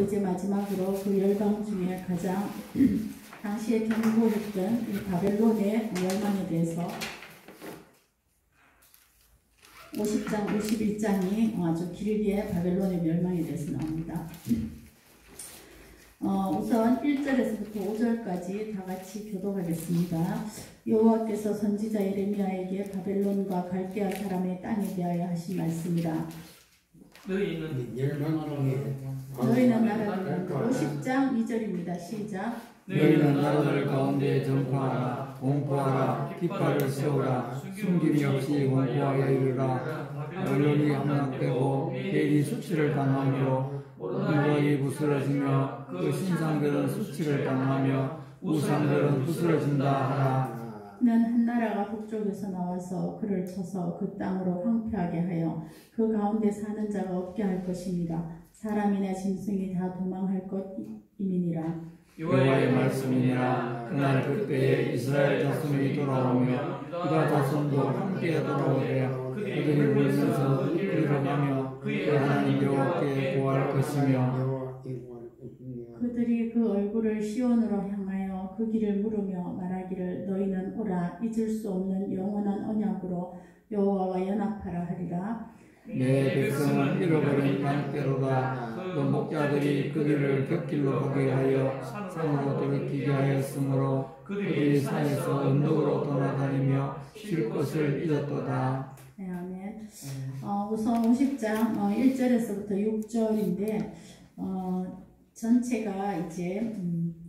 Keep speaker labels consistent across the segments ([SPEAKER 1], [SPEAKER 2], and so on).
[SPEAKER 1] 이제 마지막으로 그 열방 중에 가장 당시에 경고했던 이 바벨론의 멸망에 대해서 50장, 51장이 아주 길게 바벨론의 멸망에 대해서 나옵니다. 우선 1절에서부터 5절까지 다 같이 교독하겠습니다. 여호와께서 선지자 예레미야에게 바벨론과 갈대아 사람의 땅에 대하여 하신 말씀이라.
[SPEAKER 2] 너희는
[SPEAKER 1] 나라를 50장 2절입니다. 시작.
[SPEAKER 3] 너희는 나라들 가운데 전파하라, 공포하라, 깃발을 세우라, 숨김이 없이 공포하여 이르라. 바벨론이 함락되고 벨이 수치를 당하므로 물건이 부스러지며 그 신상들은 수치를 당하며 우상들은 부스러진다 하라.
[SPEAKER 1] 는 한 나라가 북쪽에서 나와서 그를 쳐서 그 땅으로 황폐하게 하여 그 가운데 사는 자가 없게 할 것입니다. 사람이나 짐승이 다 도망할 것임이니라.
[SPEAKER 3] 여호와의 말씀이니라. 그날 그때에 이스라엘 자손이 돌아오며 유다 자손도 함께 돌아오되 그들이 울면서 그들어가며 그의 하나님 여호와께 구할 것이며
[SPEAKER 1] 그들이 그 얼굴을 시온으로 향하여 그 길을 물으며 말하기를 너희는 오라 잊을 수 없는 영원한 언약으로 여호와와 연합하라 하리라.
[SPEAKER 3] 내 백성은 잃어버린 땅대로다. 그 목자들이 그들을 곁길로 가게 하여 산으로 돌이키게 하였으므로 그들이 산에서 언덕으로 돌아다니며 쉴 것을 잊었도다.
[SPEAKER 1] 네, 아멘. 우선 50장 1절에서부터 6절인데 전체가 이제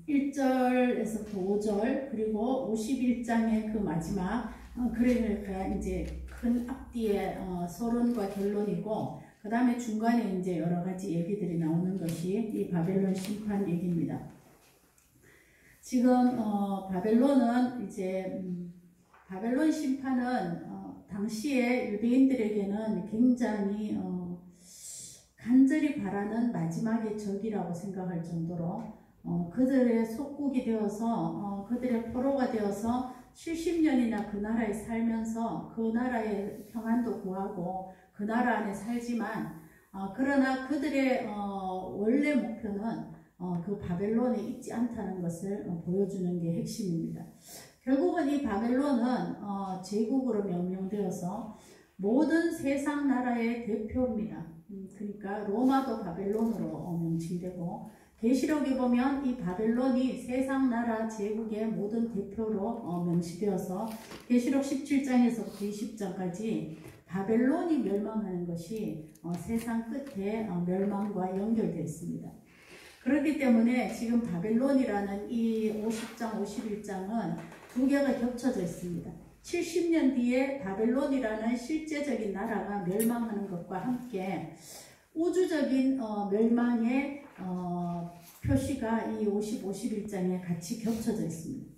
[SPEAKER 1] 1절에서부터 5절 그리고 51장의 그 마지막 그러니까 이제 큰 앞뒤에 서론과 결론이고 그 다음에 중간에 이제 여러 가지 얘기들이 나오는 것이 이 바벨론 심판 얘기입니다. 지금 바벨론은 이제 바벨론 심판은 당시에 유대인들에게는 굉장히 간절히 바라는 마지막의 적이라고 생각할 정도로 그들의 속국이 되어서 그들의 포로가 되어서 70년이나 그 나라에 살면서 그 나라의 평안도 구하고 그 나라 안에 살지만 그러나 그들의 원래 목표는 그 바벨론에 있지 않다는 것을 보여주는 게 핵심입니다. 결국은 이 바벨론은 제국으로 명명되어서 모든 세상 나라의 대표입니다. 그러니까 로마도 바벨론으로 명칭되고 계시록에 보면 이 바벨론이 세상 나라 제국의 모든 대표로 명시되어서 계시록 17장에서부터 20장까지 바벨론이 멸망하는 것이 세상 끝에 멸망과 연결되어 있습니다. 그렇기 때문에 지금 바벨론이라는 이 50장, 51장은 두 개가 겹쳐져 있습니다. 70년 뒤에 바벨론이라는 실제적인 나라가 멸망하는 것과 함께 우주적인 멸망의 표시가 이 50, 51장에 같이 겹쳐져 있습니다.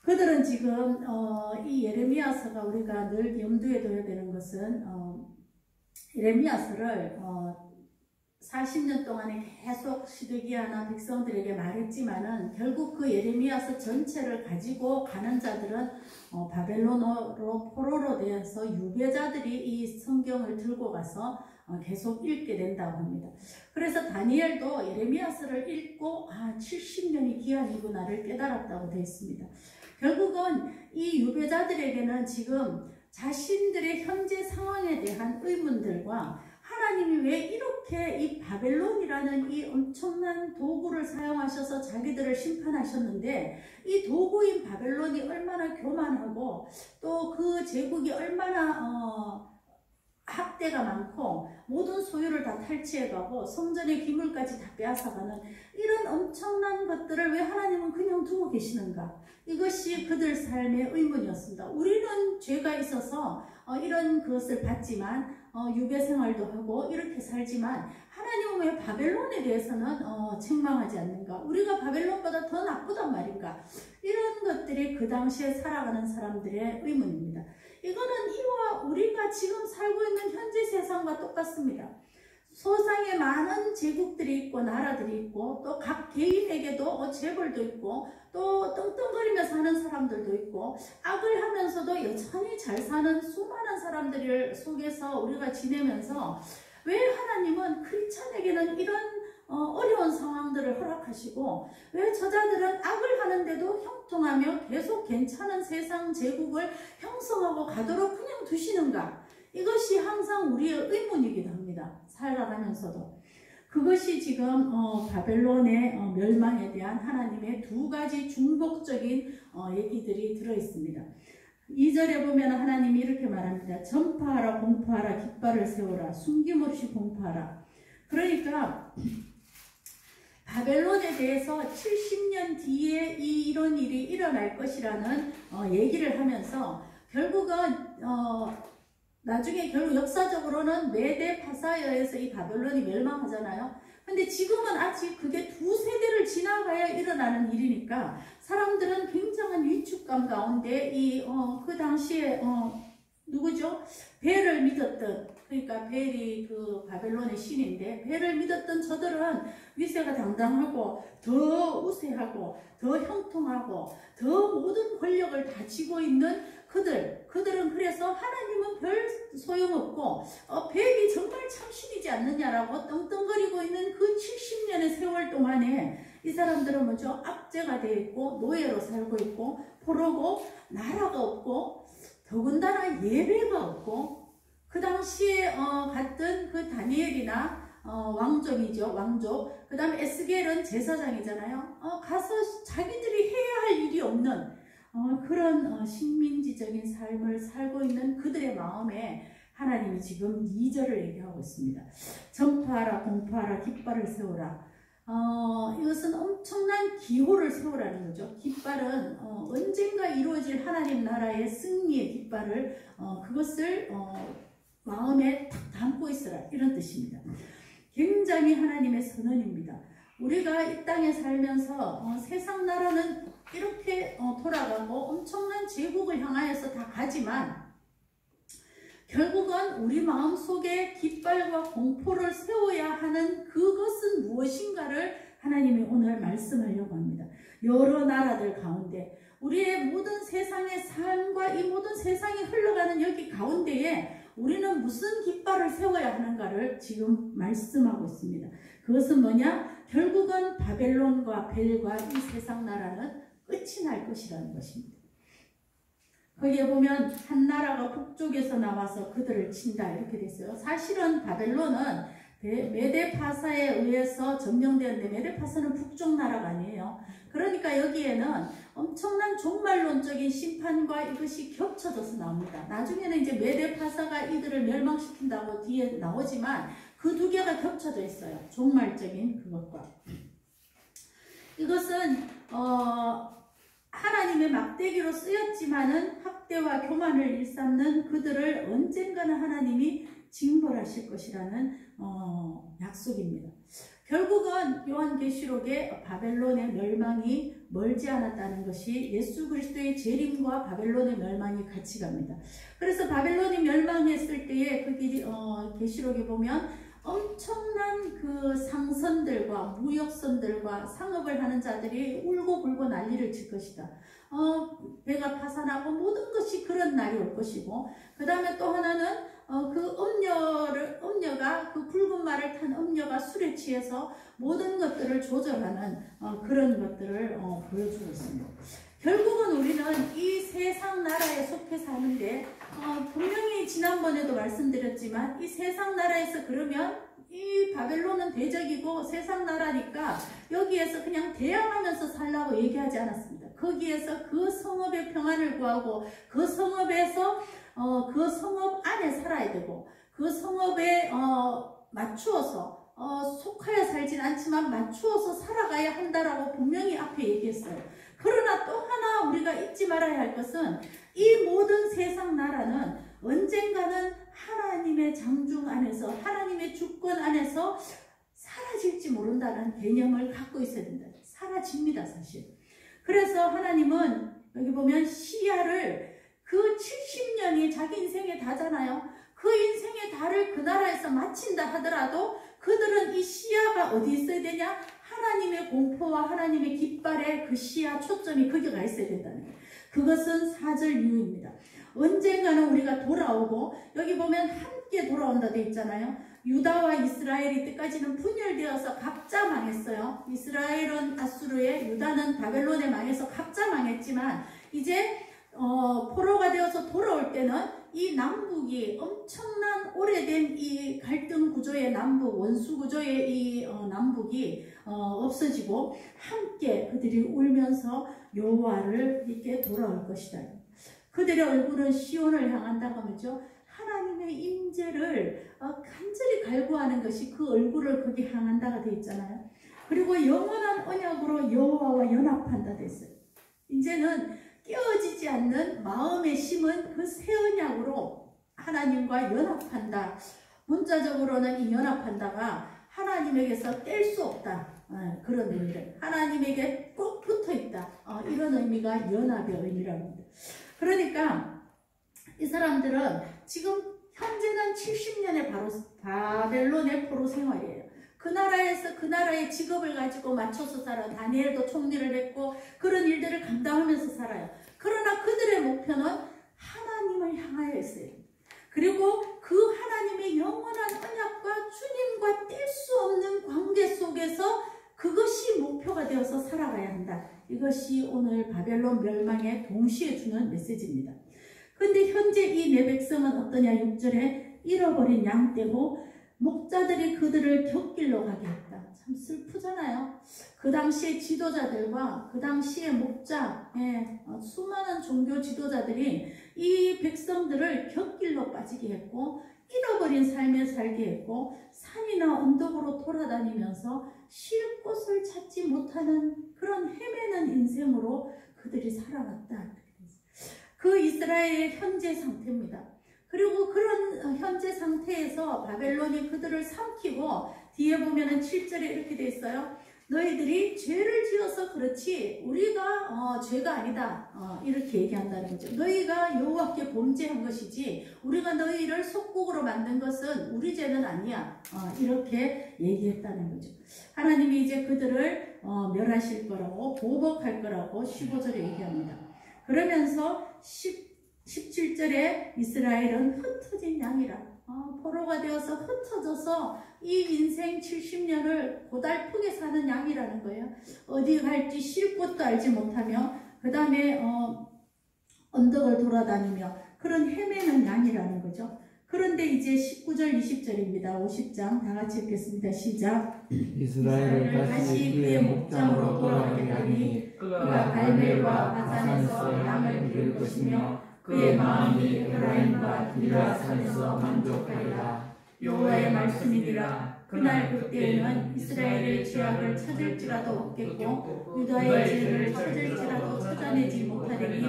[SPEAKER 1] 그들은 지금 이 예레미야서가 우리가 늘 염두에 둬야 되는 것은 예레미야서를 40년 동안에 계속 시드기야나 백성들에게 말했지만은 결국 그 예레미야서 전체를 가지고 가는 자들은 바벨론으로 포로로 되어서 유배자들이 이 성경을 들고 가서 계속 읽게 된다고 합니다. 그래서 다니엘도 예레미야서를 읽고 70년이 기한이구나를 깨달았다고 되어 있습니다. 결국은 이 유배자들에게는 지금 자신들의 현재 상황에 대한 의문들과 하나님이 왜 이렇게 이 바벨론이라는 이 엄청난 도구를 사용하셔서 자기들을 심판하셨는데 이 도구인 바벨론이 얼마나 교만하고 또 그 제국이 얼마나 학대가 많고 모든 소유를 다 탈취해가고 성전의 기물까지 다 빼앗아가는 이런 엄청난 것들을 왜 하나님은 그냥 두고 계시는가? 이것이 그들 삶의 의문이었습니다. 우리는 죄가 있어서 이런 것을 받지만 유배 생활도 하고 이렇게 살지만 하나님은 왜 바벨론에 대해서는 책망하지 않는가? 우리가 바벨론보다 더 나쁘단 말인가? 이런 것들이 그 당시에 살아가는 사람들의 의문입니다. 이거는 이와 우리가 지금 살고 있는 현재 세상과 똑같습니다. 세상에 많은 제국들이 있고 나라들이 있고 또 각 개인에게도 재벌도 있고 또 떵떵거리면서 사는 사람들도 있고 악을 하면서도 여전히 잘 사는 수많은 사람들 속에서 우리가 지내면서 왜 하나님은 크리스찬에게는 이런 허락하시고 왜 저자들은 악을 하는데도 형통하며 계속 괜찮은 세상 제국을 형성하고 가도록 그냥 두시는가? 이것이 항상 우리의 의문이기도 합니다. 살아가면서도. 그것이 지금 바벨론의 멸망에 대한 하나님의 두 가지 중복적인 얘기들이 들어있습니다. 2절에 보면 하나님이 이렇게 말합니다. 전파하라 공포하라 깃발을 세우라 숨김없이 공포하라. 그러니까 바벨론에 대해서 70년 뒤에 이런 일이 일어날 것이라는 얘기를 하면서 결국은 나중에 결국 역사적으로는 메데 파사야에서 이 바벨론이 멸망하잖아요. 근데 지금은 아직 그게 두 세대를 지나가야 일어나는 일이니까 사람들은 굉장한 위축감 가운데 그 당시에 누구죠? 벨을 믿었던, 그러니까 벨이 그 바벨론의 신인데 벨을 믿었던 저들은 위세가 당당하고 더 우세하고 더 형통하고 더 모든 권력을 다 쥐고 있는 그들은 그래서 하나님은 별 소용없고 벨이 정말 참신이지 않느냐라고 떵떵거리고 있는 그 70년의 세월 동안에 이 사람들은 먼저 압제가 되어 있고 노예로 살고 있고 포로고 나라가 없고 더군다나 예배가 없고 그 당시에 갔던 그 다니엘이나 왕족이죠. 왕족. 그 다음에 에스겔은 제사장이잖아요. 가서 자기들이 해야 할 일이 없는 그런 식민지적인 삶을 살고 있는 그들의 마음에 하나님이 지금 2절을 얘기하고 있습니다. 전파하라 공포하라 깃발을 세우라. 이것은 엄청난 기호를 세우라는 거죠. 깃발은 언젠가 이루어질 하나님 나라의 승리의 깃발을 그것을 마음에 딱 담고 있으라 이런 뜻입니다. 굉장히 하나님의 선언입니다. 우리가 이 땅에 살면서 세상 나라는 이렇게 돌아가고 엄청난 제국을 향하여서 다 가지만 결국은 우리 마음속에 깃발과 공포를 세워야 하는 그것은 무엇인가를 하나님이 오늘 말씀하려고 합니다. 여러 나라들 가운데 우리의 모든 세상의 삶과 이 모든 세상이 흘러가는 여기 가운데에 우리는 무슨 깃발을 세워야 하는가를 지금 말씀하고 있습니다. 그것은 뭐냐? 결국은 바벨론과 벨과 이 세상 나라는 끝이 날 것이라는 것입니다. 거기에 보면 한 나라가 북쪽에서 나와서 그들을 친다 이렇게 됐어요. 사실은 바벨론은 메데파사에 의해서 점령되었는데 메데파사는 북쪽 나라가 아니에요. 그러니까 여기에는 엄청난 종말론적인 심판과 이것이 겹쳐져서 나옵니다. 나중에는 이제 메데파사가 이들을 멸망시킨다고 뒤에 나오지만 그 두 개가 겹쳐져 있어요. 종말적인 그것과. 이것은 하나님의 막대기로 쓰였지만은 학대와 교만을 일삼는 그들을 언젠가는 하나님이 징벌하실 것이라는 약속입니다. 결국은 요한계시록에 바벨론의 멸망이 멀지 않았다는 것이 예수 그리스도의 재림과 바벨론의 멸망이 같이 갑니다. 그래서 바벨론이 멸망했을 때에 거기 계시록에 보면 엄청난 그 상선들과 무역선들과 상업을 하는 자들이 울고 불고 난리를 칠 것이다. 배가 파산하고 모든 것이 그런 날이 올 것이고, 그 다음에 또 하나는 음녀가 그 붉은 말을 탄 음녀가 술에 취해서 모든 것들을 조절하는 그런 것들을 보여주고 있습니다. 결국은 우리는 이 세상 나라에 속해 사는데 분명히 지난번에도 말씀드렸지만 이 세상 나라에서 그러면 이 바벨론은 대적이고 세상 나라니까 여기에서 그냥 대항하면서 살라고 얘기하지 않았습니다. 거기에서 그 성읍의 평안을 구하고 그 성읍에서 그 성읍 안에 살아야 되고 그 성읍에 맞추어서 속하여 살진 않지만 맞추어서 살아가야 한다라고 분명히 앞에 얘기했어요. 그러나 또 하나 우리가 잊지 말아야 할 것은 이 모든 세상 나라는 언젠가는 하나님의 장중 안에서 하나님의 주권 안에서 사라질지 모른다는 개념을 갖고 있어야 된다. 사라집니다, 사실. 그래서 하나님은 여기 보면 시야를 그 70년이 자기 인생의 다잖아요. 그 인생의 다를 그 나라에서 마친다 하더라도 그들은 이 시야가 어디 있어야 되냐? 하나님의 공포와 하나님의 깃발에 그 시야 초점이 거기 가 있어야 된다는 거예요. 그것은 4절 이후입니다. 언젠가는 우리가 돌아오고 여기 보면 함께 돌아온다 돼 있잖아요. 유다와 이스라엘이 때까지는 분열되어서 각자 망했어요. 있잖아요. 이스라엘은 아수르에, 유다는 바벨론에 망해서 각자 망했지만 이제 포로가 되어서 돌아올 때는 이 남북이 엄청난 오래된 이 갈등 구조의 남북, 원수 구조의 이 남북이 없어지고 함께 그들이 울면서 여호와를 이렇게 돌아올 것이다. 그들의 얼굴은 시온을 향한다고 하면죠. 하나님의 임재를 간절히 갈구하는 것이 그 얼굴을 거기 향한다가 되어 있잖아요. 그리고 영원한 언약으로 여호와와 연합한다 됐어요. 이제는 깨어지지 않는 마음의 심은 그 새 언약으로 하나님과 연합한다. 문자적으로는 이 연합한다가 하나님에게서 뗄 수 없다. 그런 의미를. 하나님에게 꼭 붙어 있다. 이런 의미가 연합의 의미라고 합니다. 그러니까 이 사람들은 지금 현재는 70년의 바벨론의 포로 생활이에요. 그 나라에서 그 나라의 직업을 가지고 맞춰서 살아. 다니엘도 총리를 했고 그런 일들을 감당하면서 살아요. 그러나 그들의 목표는 하나님을 향하여 있어요. 그리고 그 하나님의 영원한 언약과 주님과 뗄 수 없는 관계 속에서 그것이 목표가 되어서 살아가야 한다. 이것이 오늘 바벨론 멸망에 동시에 주는 메시지입니다. 그런데 현재 이 내 백성은 어떠냐. 6절에 잃어버린 양떼고 목자들이 그들을 곁길로 가게 했다. 참 슬프잖아요. 그 당시의 지도자들과 그 당시의 목자, 수많은 종교 지도자들이 이 백성들을 곁길로 빠지게 했고 잃어버린 삶에 살게 했고 산이나 언덕으로 돌아다니면서 쉴 곳을 찾지 못하는 그런 헤매는 인생으로 그들이 살아갔다. 그 이스라엘의 현재 상태입니다. 그리고 그런 현재 상태에서 바벨론이 그들을 삼키고 뒤에 보면은 7절에 이렇게 돼 있어요. 너희들이 죄를 지어서 그렇지 우리가 죄가 아니다. 이렇게 얘기한다는 거죠. 너희가 여호와께 범죄한 것이지 우리가 너희를 속국으로 만든 것은 우리 죄는 아니야. 이렇게 얘기했다는 거죠. 하나님이 이제 그들을 멸하실 거라고 보복할 거라고 15절에 얘기합니다. 그러면서 17절에 이스라엘은 흩어진 양이라. 포로가 되어서 흩어져서 이 인생 70년을 고달프게 사는 양이라는 거예요. 어디 갈지 쉴 곳도 알지 못하며 그 다음에 언덕을 돌아다니며 그런 헤매는 양이라는 거죠. 그런데 이제 19절 20절입니다. 50장 다 같이 읽겠습니다. 시작.
[SPEAKER 3] 이스라엘을 다시 그의 목장으로 돌아가게 하니 그가 갈멜과 바산에서 양을 기를 것이며 그의 마음이 에프라임과 길라산에서 만족하리라.
[SPEAKER 1] 여호와의 말씀이니라. 그날 그때에는 이스라엘의 죄악을 찾을지라도 없겠고 유다의 죄를 찾을지라도 찾아내지 못하리니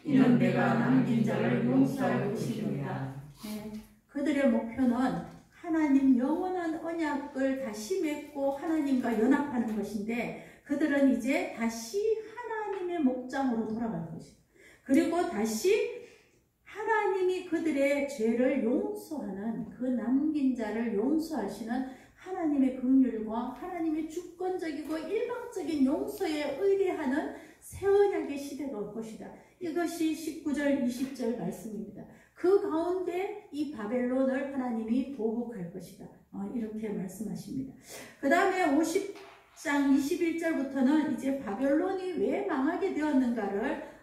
[SPEAKER 1] 이는 내가 남긴 자를 용서할 것이니라. 그들의 목표는 하나님 영원한 언약을 다시 맺고 하나님과 연합하는 것인데 그들은 이제 다시 하나님의 목장으로 돌아갈 것이다. 그리고 다시 하나님이 그들의 죄를 용서하는 그 남긴 자를 용서하시는 하나님의 긍휼과 하나님의 주권적이고 일방적인 용서에 의뢰하는 새 언약의 시대가 올 것이다. 이것이 19절 20절 말씀입니다. 그 가운데 이 바벨론을 하나님이 보복할 것이다. 이렇게 말씀하십니다. 그 다음에 50장 21절부터는 이제 바벨론이 왜 망하게 되었는가를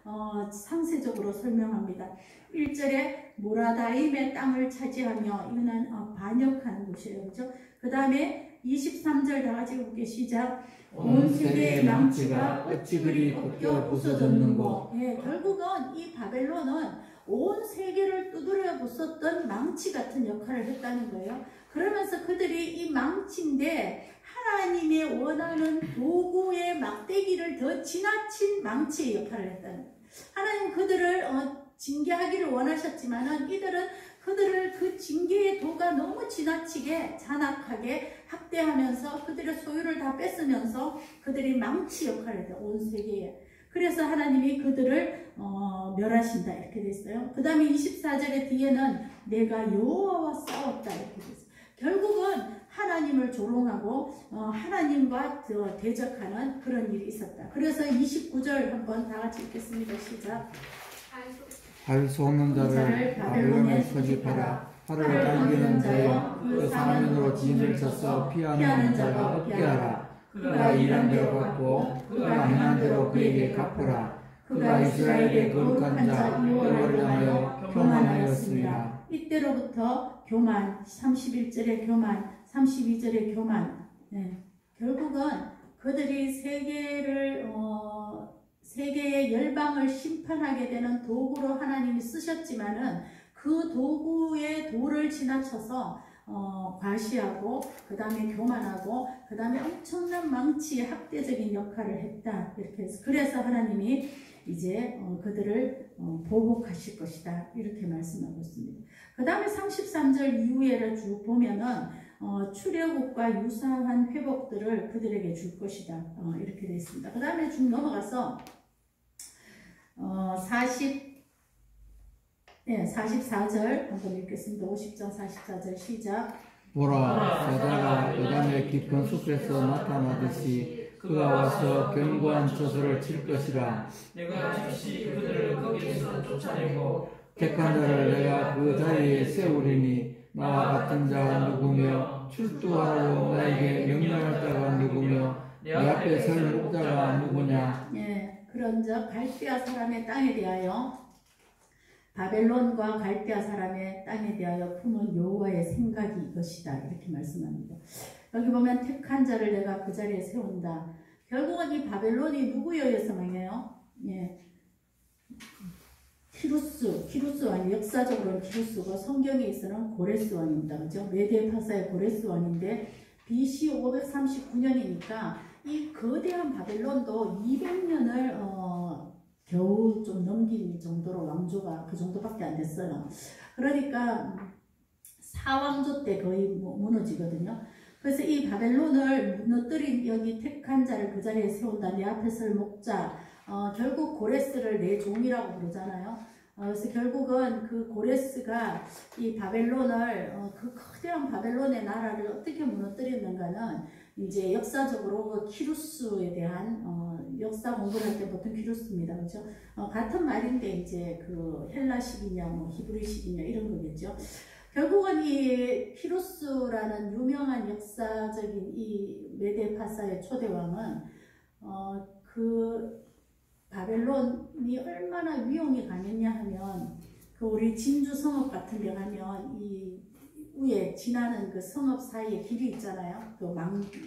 [SPEAKER 1] 상세적으로 설명합니다. 1절에 모라다임의 땅을 차지하며 이거는 반역하는 곳이에요. 그렇죠? 그 다음에 23절 다 같이 볼게요. 시작. 온 세계의 망치가 어찌 그리 벗겨 부서졌는고. 결국은 이 바벨론은 온 세계를 두드려 부쉈던 망치 같은 역할을 했다는 거예요. 그러면서 그들이 이 망치인데 하나님의 원하는 도구의 막대기를 더 지나친 망치의 역할을 했다는 거예요. 하나님 그들을 징계하기를 원하셨지만은 이들은 그들을 그 징계의 도가 너무 지나치게 잔악하게 학대하면서 그들의 소유를 다 뺏으면서 그들이 망치 역할을 했다. 온 세계에. 그래서 하나님이 그들을 멸하신다 이렇게 됐어요. 그 다음에 24절의 뒤에는 내가 여호와와 싸웠다 이렇게 됐어요. 결국은 하나님을 조롱하고 하나님과 대적하는 그런 일이 있었다. 그래서 29절 한번 다 같이 읽겠습니다. 시작.
[SPEAKER 3] 발 쏘는 자를 바벨론에 소집하라. 팔을 갈기는 자여 그 사면으로 진을 쳐서 피하는 자가 없게 하라.
[SPEAKER 2] 그가
[SPEAKER 3] 일한 대로 갚고 그가 행한 대로 그에게 갚으라. 그가 이스라엘의 거룩한 자 여호와를 향하여 교만하였습니다.
[SPEAKER 1] 이때로부터 교만, 31절의 교만, 32절의 교만. 네. 결국은 그들이 세계의 열방을 심판하게 되는 도구로 하나님이 쓰셨지만은 그 도구의 도를 지나쳐서 과시하고 그 다음에 교만하고 그 다음에 엄청난 망치의 학대적인 역할을 했다. 이렇게 해서 그래서 하나님이 이제 그들을 보복하실 것이다. 이렇게 말씀하고 있습니다. 그 다음에 33절 이후에를 쭉 보면은 출애굽과 유사한 회복들을 그들에게 줄 것이다. 이렇게 되어 있습니다. 그 다음에 쭉 넘어가서 44절 한번 읽겠습니다. 50장 44절 시작.
[SPEAKER 3] 보라, 사자가 여담의 깊은 숲에서 나타나듯이 그가 와서 견고한 저수를 칠 것이라.
[SPEAKER 2] 내가 즉시 그들을 거기에서 쫓아내고
[SPEAKER 3] 택한 자를 내가 그 자리에 세우리니 나와 같은 자가 누구며 출두하라고 나에게 명령할 자가 누구며 내 앞에 설 목자가 누구냐.
[SPEAKER 1] 예, 그런즉 갈대아 사람의 땅에 대하여 바벨론과 갈대아 사람의 땅에 대하여 품은 여호와의 생각이 이것이다. 이렇게 말씀합니다. 여기 보면 택한 자를 내가 그 자리에 세운다. 결국은 이 바벨론이 누구에 의해서 망해요? 예. 키루스 왕, 역사적으로는 키루스고 성경에 있어서는 고레스 왕입니다. 그죠? 메데 파사의 고레스 왕인데 BC 539년이니까 이 거대한 바벨론도 200년을 겨우 좀 넘긴 정도로 왕조가 그 정도밖에 안 됐어요. 그러니까 사왕조 때 거의 무너지거든요. 그래서 이 바벨론을 무너뜨린 여기 택한 자를 그 자리에 세운다. 내 앞에 설 목자. 결국 고레스를 내 종이라고 부르잖아요. 그래서 결국은 그 고레스가 이 바벨론을 그 거대한 바벨론의 나라를 어떻게 무너뜨렸는가는 이제 역사적으로 그 키루스에 대한 역사 공부를 할 때 보통 키루스입니다. 그렇죠? 같은 말인데 이제 그 헬라식이냐 뭐 히브리식이냐 이런 거겠죠. 결국은 이 키루스라는 유명한 역사적인 이 메데파사의 초대왕은 그 바벨론이 얼마나 위용이 강했냐 하면 그 우리 진주 성읍 같은 데 가면 이 위에 지나는 그 성읍 사이에 길이 있잖아요. 그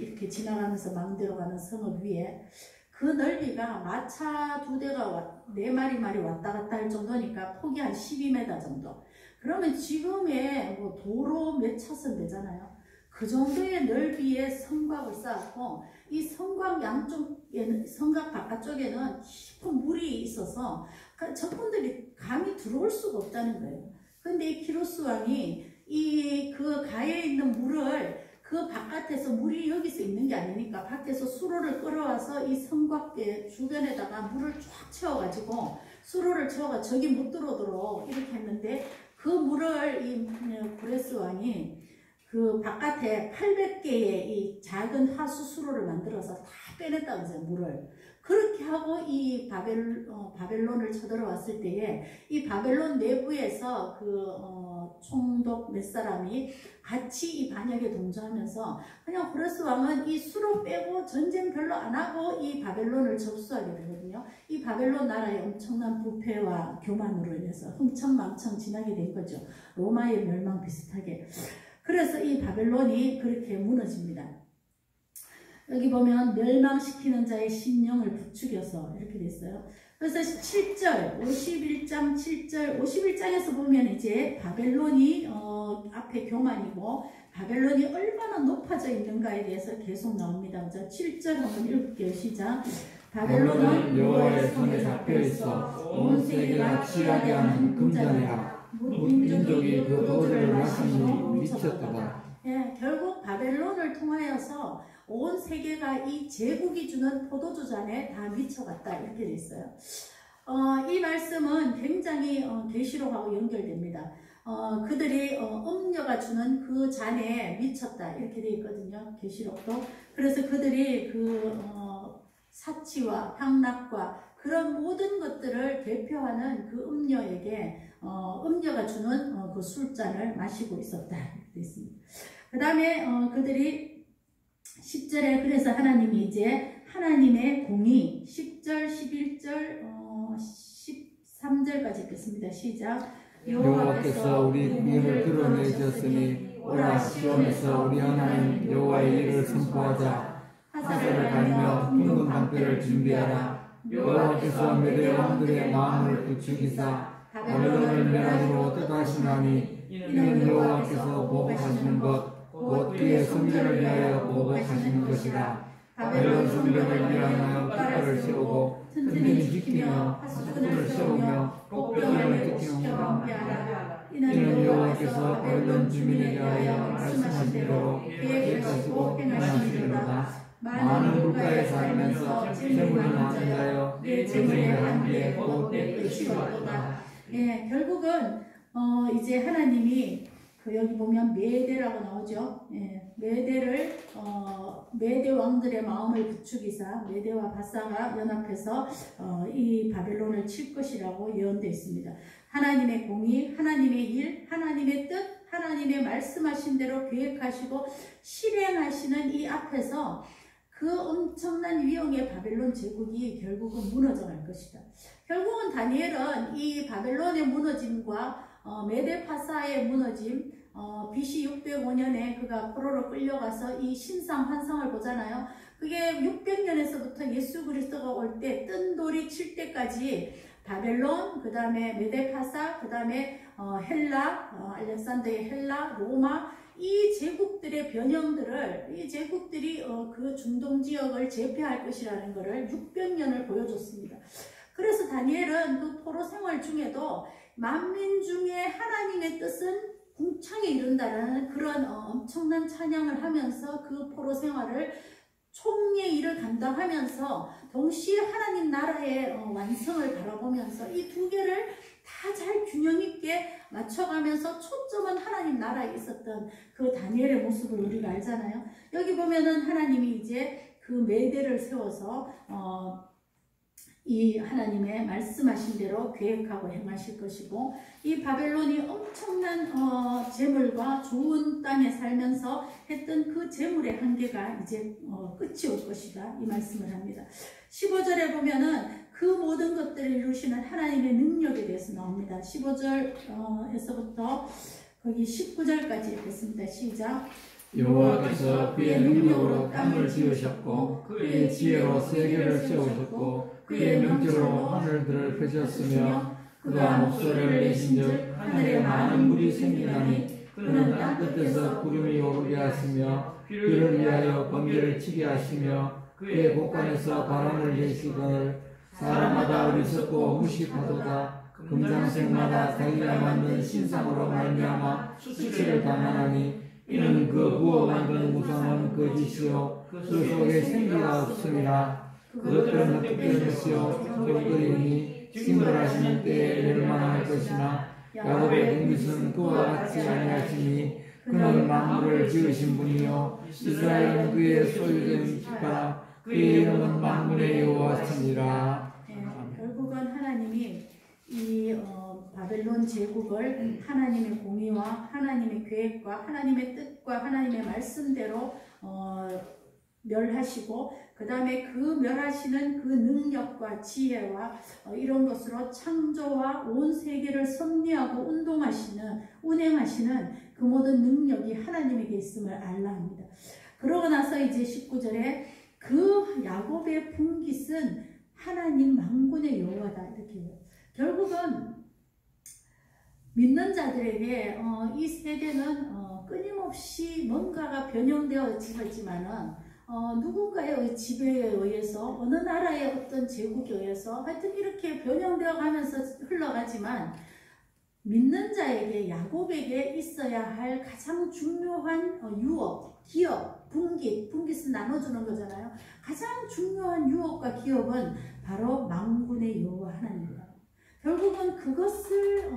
[SPEAKER 1] 이렇게 지나가면서 망대로 가는 성읍 위에 그 넓이가 마차 2대가 4마리 왔다 갔다 할 정도니까 폭이 한 12m 정도. 그러면 지금의 뭐 도로 몇 차선 되잖아요. 그 정도의 넓이의 성곽을 쌓았고 이 성곽 양쪽에는 성곽 바깥쪽에는 깊은 물이 있어서 적군들이 감히 들어올 수가 없다는 거예요. 근데 이 키루스 왕이 이 그 가에 있는 물을 그 바깥에서 물이 여기서 있는 게 아니니까 밖에서 수로를 끌어와서 이 성곽의 주변에다가 물을 쫙 채워가지고 수로를 채워가 저기 못 들어오도록 이렇게 했는데 그 물을 이 고레스 왕이 그 바깥에 800개의 이 작은 하수 수로를 만들어서 다 빼냈다고 해서 물을 그렇게 하고 이 바벨론을 쳐들어왔을 때에 이 바벨론 내부에서 그 총독 몇 사람이 같이 이 반역에 동조하면서 그냥 고레스 왕은 이 수로 빼고 전쟁 별로 안 하고 이 바벨론을 접수하게 되거든요. 이 바벨론 나라의 엄청난 부패와 교만으로 인해서 흥청망청 지나게 된 거죠. 로마의 멸망 비슷하게. 그래서 이 바벨론이 그렇게 무너집니다. 여기 보면 멸망시키는 자의 심령을 부추겨서 이렇게 됐어요. 그래서 7절, 51장 7절, 51장에서 보면 이제 바벨론이 앞에 교만이고 바벨론이 얼마나 높아져 있는가에 대해서 계속 나옵니다. 그죠? 7절 한번 읽을게요. 시작. 바벨론은 여호와의 손에 잡혀 있어 온 세계가 취하게 하는 금잔이라.
[SPEAKER 3] 민족이 그 거울을 마시니 미쳤도다.
[SPEAKER 1] 예, 결국 바벨론을 통하여서 온 세계가 이 제국이 주는 포도주 잔에 다 미쳐갔다 이렇게 돼 있어요. 이 말씀은 굉장히 계시록하고 연결됩니다. 그들이 음녀가 주는 그 잔에 미쳤다 이렇게 돼 있거든요. 계시록도. 그래서 그들이 그 사치와 향락과 그런 모든 것들을 대표하는 그 음녀에게 음녀가 주는 그 술잔을 마시고 있었다 이렇게 돼 있습니다. 그 다음에 그들이 10절에 그래서 하나님이 이제 하나님의 공의 10절, 11절, 13절까지 읽겠습니다. 시작.
[SPEAKER 3] 여호와께서 우리 공의를 드러내셨으니 오라 시온에서 우리 하나님 여호와의 일을 선포하자. 화살을 갈며 둥근 방패를 준비하라. 여호와께서 메대 왕들의 마음을 부추기사 바벨론을 멸하기로 뜻하시나니 이는 여호와께서 보복하시는 것 곧 그의 성전을 위하여 보복하시는 것이라. 바벨론 성벽을 위하여 깃발을 세우고 튼튼히 지키며 파수꾼을 세우며 복병을 지키며 이는 여호와께서 바벨론 주민에게 하여 말씀하신 대로 계획하시고 행하시리로다. 많은 물가에 살면서 재물이 많은 자여 내 재물의 한계에 곧 내 끝이 왔도다.
[SPEAKER 1] 예, 결국은 이제 하나님이 여기 보면 메대라고 나오죠. 예, 메대를 메대 왕들의 마음을 부추기사 메대와 바사가 연합해서 이 바벨론을 칠 것이라고 예언되어 있습니다. 하나님의 공의, 하나님의 일, 하나님의 뜻, 하나님의 말씀하신 대로 계획하시고 실행하시는 이 앞에서 그 엄청난 위용의 바벨론 제국이 결국은 무너져 갈 것이다. 결국은 다니엘은 이 바벨론의 무너짐과 메데파사의 무너짐, BC 605년에 그가 포로로 끌려가서 이 신상 환상을 보잖아요. 그게 600년에서부터 예수 그리스도가 올 때 뜬 돌이 칠 때까지 바벨론, 그 다음에 메데파사, 그 다음에 헬라, 알렉산더의 헬라, 로마, 이 제국들의 변형들을, 이 제국들이 그 중동 지역을 제패할 것이라는 것을 600년을 보여줬습니다. 그래서 다니엘은 그 포로 생활 중에도 만민 중에 하나님의 뜻은 궁창에 이른다라는 그런 엄청난 찬양을 하면서 그 포로 생활을 총리의 일을 감당하면서 동시에 하나님 나라의 완성을 바라보면서 이 두 개를 다 잘 균형 있게 맞춰가면서 초점은 하나님 나라에 있었던 그 다니엘의 모습을 우리가 알잖아요. 여기 보면은 하나님이 이제 그 메대를 세워서 이 하나님의 말씀하신 대로 계획하고 행하실 것이고, 이 바벨론이 엄청난 재물과 좋은 땅에 살면서 했던 그 재물의 한계가 이제 끝이 올 것이다, 이 말씀을 합니다. 15절에 보면은 그 모든 것들을 이루시는 하나님의 능력에 대해서 나옵니다. 15절에서부터 거기 19절까지 읽겠습니다. 시작.
[SPEAKER 3] 여호와께서 그의 능력으로 땅을 지으셨고 그의 지혜로 세계를 세우셨고 그의 명제로 하늘들을 펴셨으며 그가 목소리를 내신즉 하늘에 많은 물이 생기나니 그는 땅끝에서 구름이 오르게 하시며 비를 위하여 번개를 치게 하시며 그의 곳간에서 바람을 내시거늘 사람마다 어리석고 무식하도다. 금장색마다 자기가 만든 신상으로 말미암아 수치를 당하나니 이는 그 부어 만든 우상은 거짓이요 그 속에 생기가 없음이라. 그것들은 헛되는 것이요 그것들이니 징벌하시는 때에 멸망할 것이나 야곱의 공깃은 그와 같지 아니하시니 그는 만물을 지으신 분이요 이스라엘은 그의 소유된 지파라. 그의 이름은 만군의 여호와시니라.
[SPEAKER 1] 결국은 하나님이 이 바벨론 제국을 하나님의 공의와 하나님의 계획과 하나님의 뜻과 하나님의 말씀대로 멸하시고, 그 다음에 그 멸하시는 그 능력과 지혜와 이런 것으로 창조와 온 세계를 섭리하고 운행하시는 그 모든 능력이 하나님에게 있음을 알라 합니다. 그러고 나서 이제 19절에 그 야곱의 분깃은 하나님 만군의 여호와다, 이렇게 해요. 결국은 믿는 자들에게 이 세대는 끊임없이 뭔가가 변형되어지지만은 누군가의 지배에 의해서, 어느 나라의 어떤 제국에 의해서 하여튼 이렇게 변형되어 가면서 흘러가지만, 믿는 자에게, 야곱에게 있어야 할 가장 중요한 유업, 기업, 분깃은 나눠주는 거잖아요. 가장 중요한 유업과 기업은 바로 만군의 여호와 하나님입니다. 결국은 그것을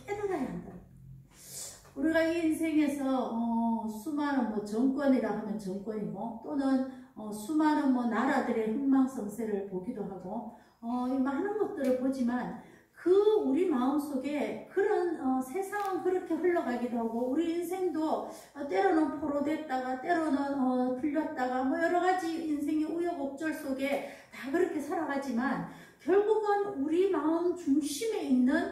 [SPEAKER 1] 깨달아야 한다. 우리가 이 인생에서 수많은 정권이라 하면 정권이고, 또는 수많은 나라들의 흥망성쇠를 보기도 하고 많은 것들을 보지만, 그 우리 마음속에 그런 세상은 그렇게 흘러가기도 하고 우리 인생도 때로는 포로됐다가 때로는 풀렸다가 뭐 여러 가지 인생의 우여곡절 속에 다 그렇게 살아가지만 결국은 우리 마음 중심에 있는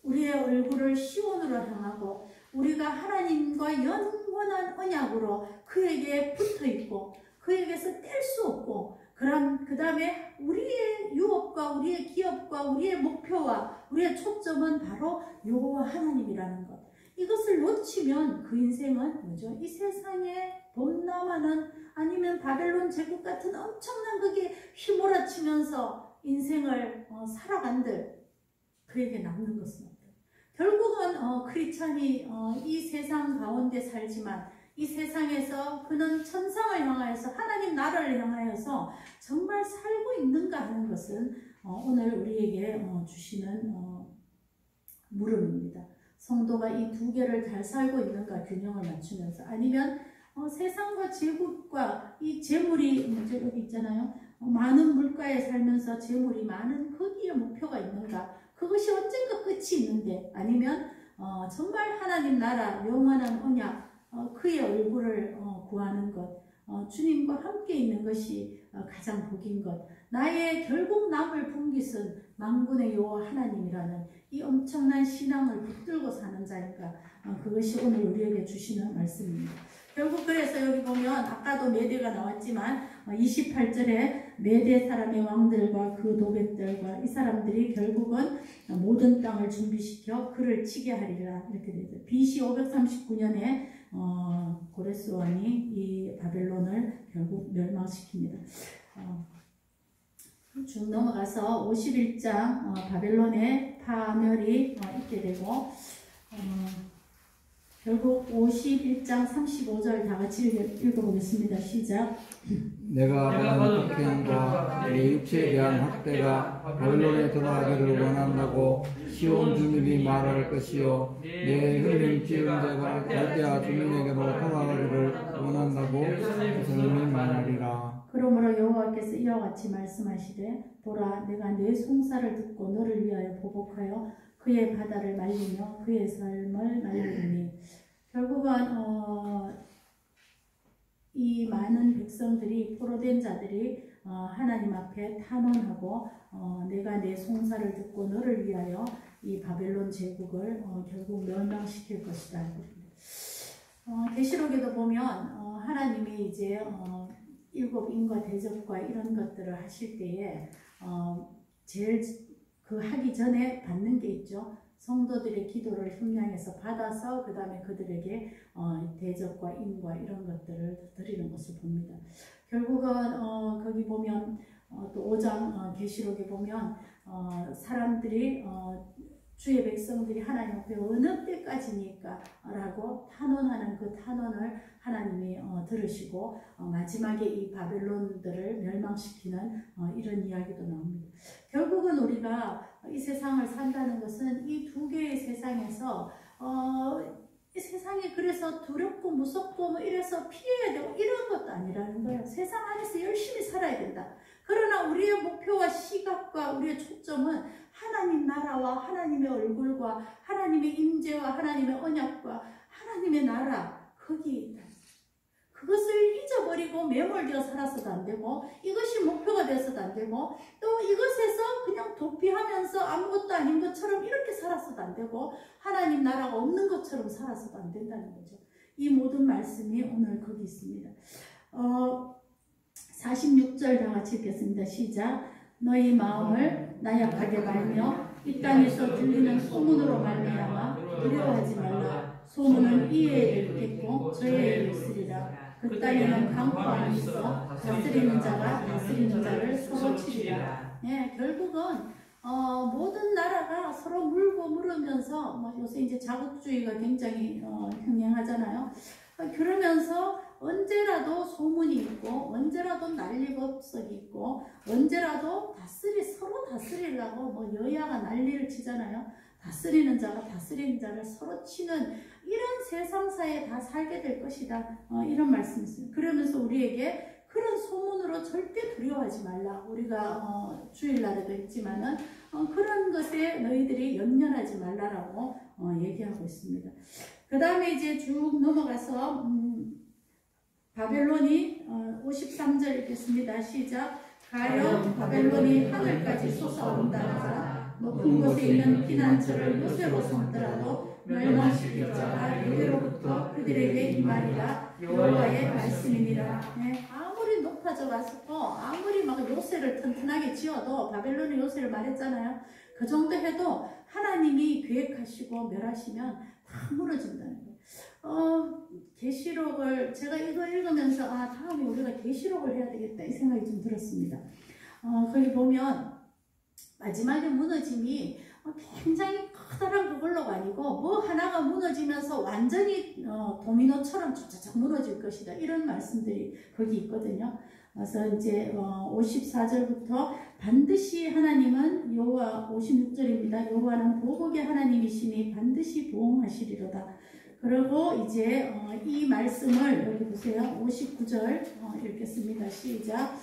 [SPEAKER 1] 우리의 얼굴을 시온으로 향하고 우리가 하나님과 영원한 언약으로 그에게 붙어 있고 그에게서 뗄 수 없고 그 다음에 우리의 유업과 우리의 기업과 우리의 목표와 우리의 초점은 바로 여호와 하나님이라는 것. 이것을 놓치면 그 인생은 뭐죠? 이 세상에 범람하는 아니면 바벨론 제국 같은 엄청난 그게 휘몰아치면서 인생을 살아간들 그에게 남는 것은 없다. 결국은 크리스찬이 이 세상 가운데 살지만 이 세상에서 그는 천상을 향하여서 하나님 나라를 향하여서 정말 살고 있는가 하는 것은 오늘 우리에게 주시는 물음입니다. 성도가 이 두 개를 잘 살고 있는가 균형을 맞추면서 아니면 세상과 제국과 이 재물이 여기 있잖아요. 많은 물가에 살면서 재물이 많은 거기에 목표가 있는가 그것이 언젠가 끝이 있는데 아니면 정말 하나님 나라 영원한 언약 그의 얼굴을 구하는 것 주님과 함께 있는 것이 가장 복인 것 나의 결국 남을 분깃은 만군의 여호와 하나님이라는 이 엄청난 신앙을 붙들고 사는 자인가 그것이 오늘 우리에게 주시는 말씀입니다. 결국 그래서 여기 보면 아까도 메대가 나왔지만 28절에 메대 사람의 왕들과 그 도백들과 이 사람들이 결국은 모든 땅을 준비시켜 그를 치게 하리라 이렇게 되죠. BC 539년에 고레스 왕이 이 바벨론을 결국 멸망시킵니다. 쭉 넘어가서 51장 바벨론의 파멸이 있게 되고 결국 51장 35절 다 같이 읽어보겠습니다. 시작.
[SPEAKER 3] 내가 받은 폭행과 내 육체에 대한 학대가 바벨론에 돌아가기를 원한다고 시온 주민이 말할 것이요 내 흘림 지은 자가 갈대아 주민에게로 돌아가기를 원한다고 예수님이 말하리라.
[SPEAKER 1] 그러므로 여호와께서 이와 같이 말씀하시되 보라 내가 내 송사를 듣고 너를 위하여 보복하여 그의 바다를 말리며 그의 삶을 말리니 결국은 이 많은 백성들이 포로된 자들이 하나님 앞에 탄원하고 내가 내 송사를 듣고 너를 위하여 이 바벨론 제국을 결국 멸망시킬 것이다. 계시록에도 보면 하나님이 이제 일곱 인과 대적과 이런 것들을 하실 때에 제일 그 하기 전에 받는 게 있죠. 성도들의 기도를 협량해서 받아서 그 다음에 그들에게 대적과 인과 이런 것들을 드리는 것을 봅니다. 결국은 거기 보면 또 5장 계시록에 보면 사람들이 주의 백성들이 하나님 앞에 어느 때까지니까 라고 탄원하는 그 탄원을 하나님이 들으시고 마지막에 이 바벨론들을 멸망시키는 이런 이야기도 나옵니다. 결국은 우리가 이 세상을 산다는 것은 이 두 개의 세상에서 이 세상이 그래서 두렵고 무섭고 뭐 이래서 피해야 되고 이런 것도 아니라는 거예요. 세상 안에서 열심히 살아야 된다. 그러나 우리의 목표와 시각과 우리의 초점은 하나님 나라와 하나님의 얼굴과 하나님의 임재와 하나님의 언약과 하나님의 나라 거기에 있다. 그것을 잊어버리고 매몰되어 살아서도 안 되고 이것이 목표가 되어서도 안 되고 또 이것에서 그냥 도피하면서 아무것도 아닌 것처럼 이렇게 살아서도 안 되고 하나님 나라가 없는 것처럼 살아서도 안 된다는 거죠. 이 모든 말씀이 오늘 거기 있습니다. 46절 다 같이 읽겠습니다. 시작. 너희 마음을 나약하게 말며 이 땅에서 들리는 소문으로 말미암아 두려워하지 말라. 소문은 이에 있겠고 저에 있으리라. 그 땅에는 강포함이 있어 다스리는 자가 다스리는 자를 서로 치리라. 네, 결국은 모든 나라가 서로 물고 물으면서 요새 이제 자국주의가 굉장히 흥행하잖아요. 그러면서 언제라도 소문이 있고 언제라도 난리법석이 있고 언제라도 서로 다스리려고 여야가 난리를 치잖아요. 다스리는 자가 다스리는 자를 서로 치는 이런 세상사에 다 살게 될 것이다. 이런 말씀이 있습니다. 그러면서 우리에게 그런 소문으로 절대 두려워하지 말라. 우리가 주일날에도 했지만은 그런 것에 너희들이 연연하지 말라라고 얘기하고 있습니다. 그 다음에 이제 쭉 넘어가서 바벨론이 53절 읽겠습니다. 시작. 가령 바벨론이 하늘까지 솟아온다 하자 높은 곳에 있는 피난처를 요새로 삼더라도 멸망시킬 자가 여기로부터 그들에게 임하리라. 여호와의 말씀이니라. 네, 아무리 높아져 가지고 아무리 막 요새를 튼튼하게 지어도 바벨론의 요새를 말했잖아요. 그 정도 해도 하나님이 계획하시고 멸하시면 다 무너진다는 거예요. 계시록을 제가 이거 읽으면서 다음에 우리가 계시록을 해야 되겠다 이 생각이 좀 들었습니다. 거기 보면 마지막에 무너짐이 굉장히 커다란 그걸로가 아니고 뭐 하나가 무너지면서 완전히 도미노처럼 쫙쫙 무너질 것이다 이런 말씀들이 거기 있거든요. 그래서 이제 54절부터 반드시 하나님은 여호와 56절입니다. 여호와는 보복의 하나님이시니 반드시 보응하시리로다. 그리고 이제 이 말씀을 여기 보세요. 59절 읽겠습니다. 시작.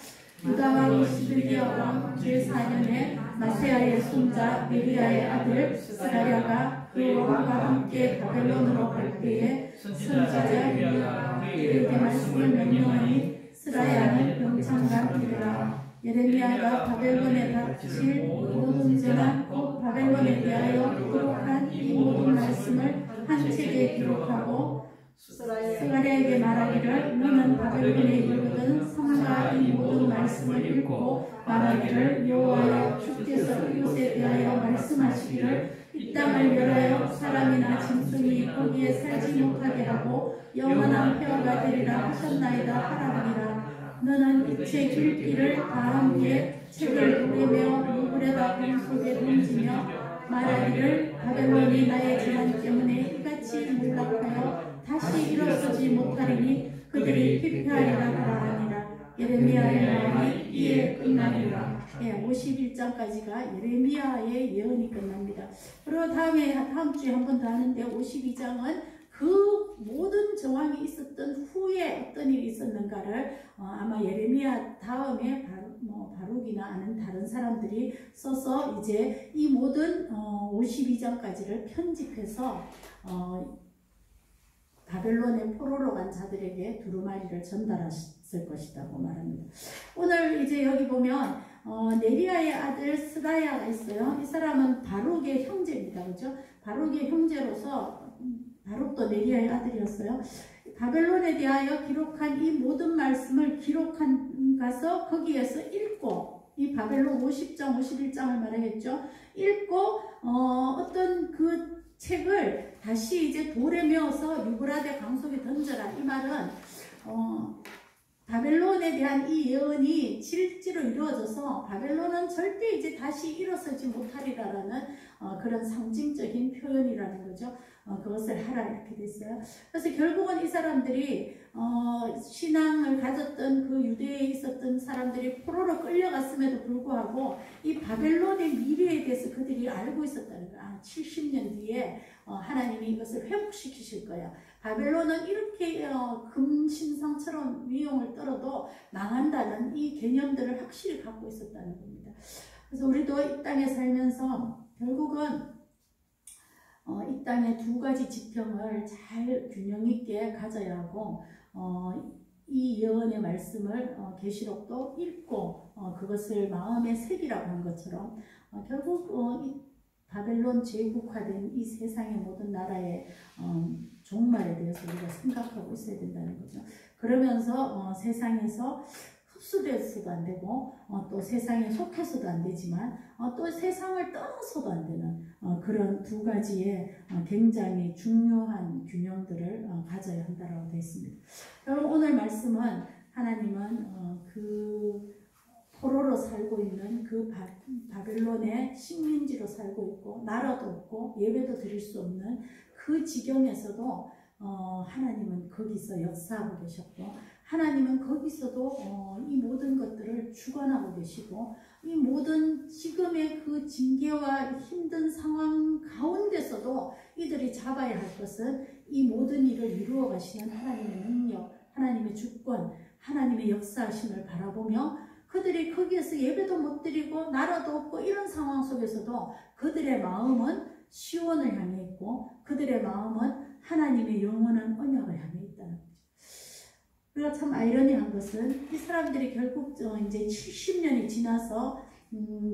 [SPEAKER 1] 유다왕 시드기야 왕 제4년에 마세야의 손자 메리야의 아들 스라야가 그 왕과 함께 바벨론으로 갈 때에 선지자 예레미야가 그에게 말씀을 명령하니 스라야는 병창간 이르라. 예레미야가 바벨론에 닥칠 모든 재난 곧 바벨론에 대하여 기록한 이 모든 말씀을 한 책에 기록하고 스가랴에게 말하기를 너는 바벨론에 이르거든 성가 이 모든 말씀을 읽고 말하기를 여호와여 주께서 이곳에 대하여 말씀하시기를 이 땅을 멸하여 사람이나 짐승이 거기에 살지 못하게 하고 영원한 폐허가 되리라 하셨나이다 하라니라. 너는 이체 길길을 다 함께 책을 돌리며 물에다 금 속에 던지며 말하기를 바벨론이 나의 재난 때문에 이같이 몰락하여 다시 일어서지 못하리니 그들이 피폐하리라 하라 하니라. 예레미야의 말이 이에 끝나니라. 51장까지가 예레미야의 예언이 끝납니다. 그리고 다음 주에 한 번 더 하는데 52장은 그 모든 정황이 있었던 후에 어떤 일이 있었는가를 아마 예레미야 다음에 바룩이나 아는 다른 사람들이 써서 이제 이 모든 52장까지를 편집해서 바벨론의 포로로 간 자들에게 두루마리를 전달했을 것이라고 말합니다. 오늘 이제 여기 보면 네리야의 아들 스라야가 있어요. 이 사람은 바룩의 형제입니다. 그렇죠? 바룩의 형제로서 바룩도 네리야의 아들이었어요. 바벨론에 대하여 기록한 이 모든 말씀을 기록한 가서 거기에서 읽고 이 바벨론 50장 51장을 말하겠죠. 읽고 어떤 그 책을 다시 이제 돌에 메어서 유브라데 강속에 던져라. 이 말은 바벨론에 대한 이 예언이 실제로 이루어져서 바벨론은 절대 이제 다시 일어서지 못하리라라는 그런 상징적인 표현이라는 거죠. 그것을 하라 이렇게 됐어요. 그래서 결국은 이 사람들이 신앙을 가졌던 그 유대에 있었던 사람들이 포로로 끌려갔음에도 불구하고 이 바벨론의 미래에 대해서 그들이 알고 있었다는 거예요. 70년 뒤에 하나님이 이것을 회복시키실 거야. 바벨론은 이렇게 금신상처럼 위용을 떨어도 망한다는 이 개념들을 확실히 갖고 있었다는 겁니다. 그래서 우리도 이 땅에 살면서 결국은 이 땅의 두 가지 지평을 잘 균형 있게 가져야 하고 이 예언의 말씀을 계시록도 읽고 그것을 마음에 새기라고 한 것처럼 결국 이 바벨론 제국화된 이 세상의 모든 나라의 종말에 대해서 우리가 생각하고 있어야 된다는 거죠. 그러면서 세상에서 흡수돼서도 안 되고 또 세상에 속해서도 안 되지만 또 세상을 떠나서도 안 되는 그런 두 가지의 굉장히 중요한 균형들을 가져야 한다고 되어 있습니다. 여러분 오늘 말씀은 하나님은 그 포로로 살고 있는 그 바벨론의 식민지로 살고 있고 나라도 없고 예배도 드릴 수 없는 그 지경에서도 하나님은 거기서 역사하고 계셨고 하나님은 거기서도 이 모든 것들을 주관하고 계시고 이 모든 지금의 그 징계와 힘든 상황 가운데서도 이들이 잡아야 할 것은 이 모든 일을 이루어 가시는 하나님의 능력, 하나님의 주권, 하나님의 역사하심을 바라보며 그들이 거기에서 예배도 못 드리고 나라도 없고 이런 상황 속에서도 그들의 마음은 시온을 향해 있고 그들의 마음은 하나님의 영원한 언약을 향해 있다는 거죠. 우리가 참 아이러니한 것은 이 사람들이 결국 이제 70년이 지나서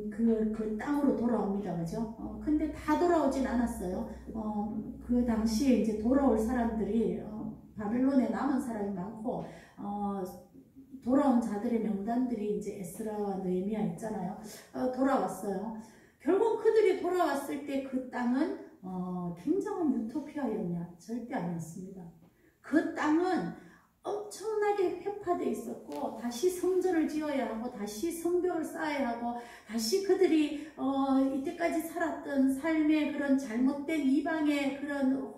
[SPEAKER 1] 그 땅으로 돌아옵니다. 그죠? 근데 다 돌아오진 않았어요. 그 당시에 이제 돌아올 사람들이 바벨론에 남은 사람이 많고 돌아온 자들의 명단들이 이제 에스라와 느헤미야 있잖아요. 돌아왔어요. 결국 그들이 돌아왔을 때 그 땅은 굉장한 유토피아였냐? 절대 아니었습니다. 그 땅은 엄청나게 회파되어 있었고 다시 성전을 지어야 하고 다시 성벽을 쌓아야 하고 다시 그들이 이때까지 살았던 삶의 그런 잘못된 이방의 그런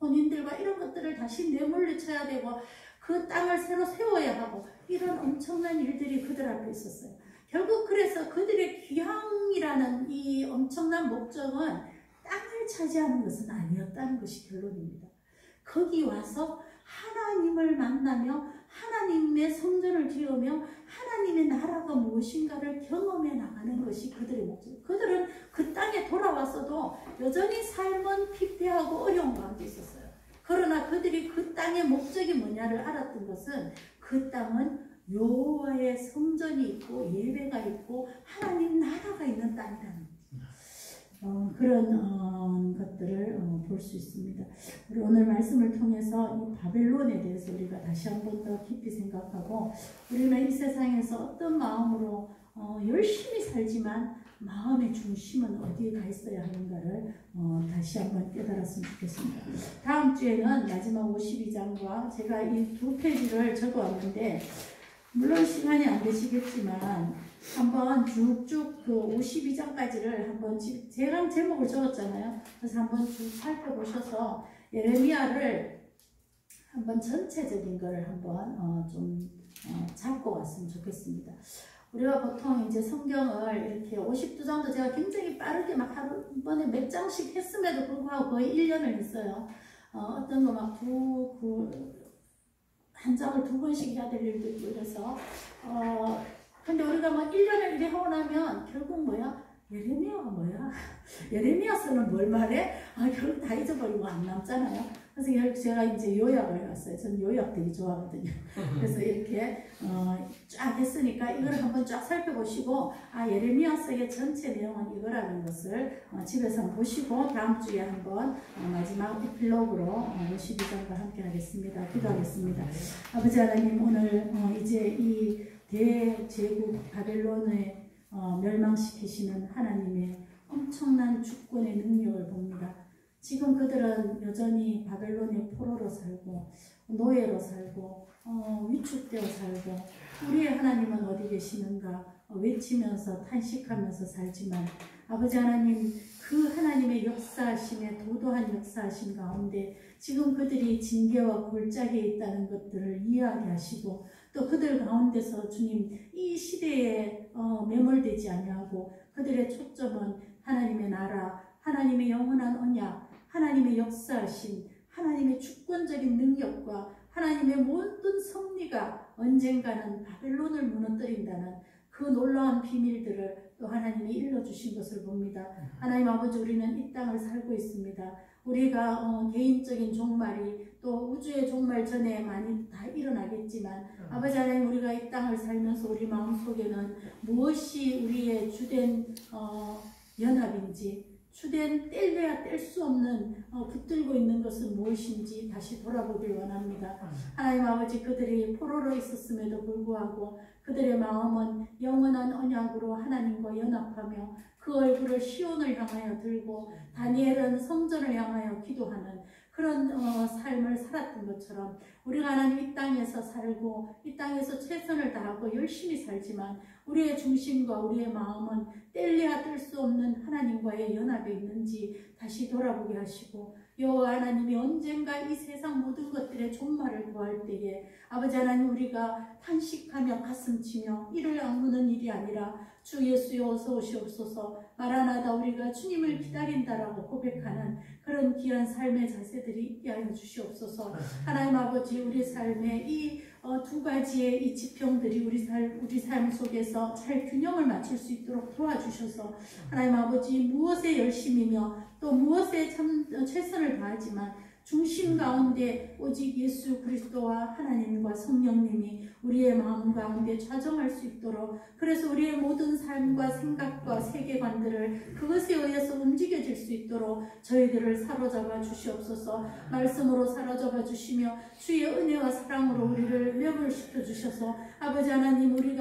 [SPEAKER 1] 혼인들과 이런 것들을 다시 내몰려쳐야 되고 그 땅을 새로 세워야 하고 이런 엄청난 일들이 그들 앞에 있었어요. 결국 그래서 그들의 귀향이라는 이 엄청난 목적은 땅을 차지하는 것은 아니었다는 것이 결론입니다. 거기 와서 하나님을 만나며 하나님의 성전을 지으며 하나님의 나라가 무엇인가를 경험해 나가는 것이 그들의 목적. 그들은 그 땅에 돌아와서도 여전히 삶은 피폐하고 어려운 가운데 있었어요. 그러나 그들이 그 땅의 목적이 뭐냐를 알았던 것은 그 땅은 여호와의 성전이 있고 예배가 있고 하나님 나라가 있는 땅이라는 거죠. 그런 것들을 볼 수 있습니다. 우리 오늘 말씀을 통해서 이 바벨론에 대해서 우리가 다시 한 번 더 깊이 생각하고 우리는 이 세상에서 어떤 마음으로 열심히 살지만 마음의 중심은 어디에 가 있어야 하는가를 다시 한번 깨달았으면 좋겠습니다. 다음 주에는 마지막 52장과 제가 이 두 페이지를 적어왔는데 물론 시간이 안 되시겠지만 한번 쭉쭉 그 52장까지를 한번 제가 제목을 적었잖아요. 그래서 한번 쭉 살펴보셔서 예레미야를 한번 전체적인 거를 한번 좀 잡고 왔으면 좋겠습니다. 우리가 보통 이제 성경을 이렇게 52장도 제가 굉장히 빠르게 막 한 번에 몇 장씩 했음에도 불구하고 거의 1년을 했어요. 어떤 거 막 한 장을 2번씩 해야 될 일도 있고 이래서 근데 우리가 막 1년을 이렇게 하고 나면 결국 뭐야? 예레미야가 뭐야? 예레미야서는 뭘 말해? 결국 다 잊어버리고 안 남잖아요. 그래서 결국 제가 이제 요약을 해왔어요. 저는 요약 되게 좋아하거든요. 그래서 이렇게 쫙 했으니까 이걸 한번 쫙 살펴보시고 예레미야서의 전체 내용은 이거라는 것을 집에서 한번 보시고 다음 주에 한번 마지막 에필로그로 52장과 함께 하겠습니다. 기도하겠습니다. 아버지 하나님 오늘 이제 이 대제국 바벨론을 멸망시키시는 하나님의 엄청난 주권의 능력을 봅니다. 지금 그들은 여전히 바벨론의 포로로 살고 노예로 살고 위축되어 살고 우리의 하나님은 어디 계시는가 외치면서 탄식하면서 살지만 아버지 하나님 그 하나님의 역사하심의 도도한 역사하심 가운데 지금 그들이 징계와 골짜기에 있다는 것들을 이해하게 하시고 또 그들 가운데서 주님 이 시대에 매몰되지 아니하고 그들의 초점은 하나님의 나라, 하나님의 영원한 언약, 하나님의 역사하심, 하나님의 주권적인 능력과 하나님의 모든 섭리가 언젠가는 바벨론을 무너뜨린다는 그 놀라운 비밀들을 또 하나님이 일러주신 것을 봅니다. 하나님 아버지 우리는 이 땅을 살고 있습니다. 우리가 개인적인 종말이 또 우주의 종말 전에 많이 다 일어나겠지만 아버지 하나님 우리가 이 땅을 살면서 우리 마음속에는 무엇이 우리의 주된 연합인지 주된 뗄래야 뗄 수 없는 붙들고 있는 것은 무엇인지 다시 돌아보길 원합니다. 하나님 아버지 그들이 포로로 있었음에도 불구하고 그들의 마음은 영원한 언약으로 하나님과 연합하며 그 얼굴을 시온을 향하여 들고 다니엘은 성전을 향하여 기도하는 그런 삶을 살았던 것처럼 우리가 하나님 이 땅에서 살고 이 땅에서 최선을 다하고 열심히 살지만 우리의 중심과 우리의 마음은 뗄래야 뗄 수 없는 하나님과의 연합에 있는지 다시 돌아보게 하시고 여호와 하나님이 언젠가 이 세상 모든 것들의 종말을 구할 때에 아버지 하나님 우리가 탄식하며 가슴치며 이를 악무는 일이 아니라 주 예수여 어서 오시옵소서 마라나다 우리가 주님을 기다린다라고 고백하는 그런 귀한 삶의 자세들이 있게 하여 주시옵소서. 하나님 아버지 우리 삶에 이 두 가지의 이 지평들이 우리 삶 속에서 잘 균형을 맞출 수 있도록 도와주셔서 하나님 아버지 무엇에 열심이며 또 무엇에 참 최선을 다하지만 중심 가운데 오직 예수 그리스도와 하나님과 성령님이 우리의 마음 가운데 좌정할 수 있도록, 그래서 우리의 모든 삶과 생각과 세계관들을 그것에 의해서 움직여질 수 있도록 저희들을 사로잡아 주시옵소서. 말씀으로 사로잡아 주시며 주의 은혜와 사랑으로 우리를 매몰시켜 주셔서 아버지 하나님, 우리가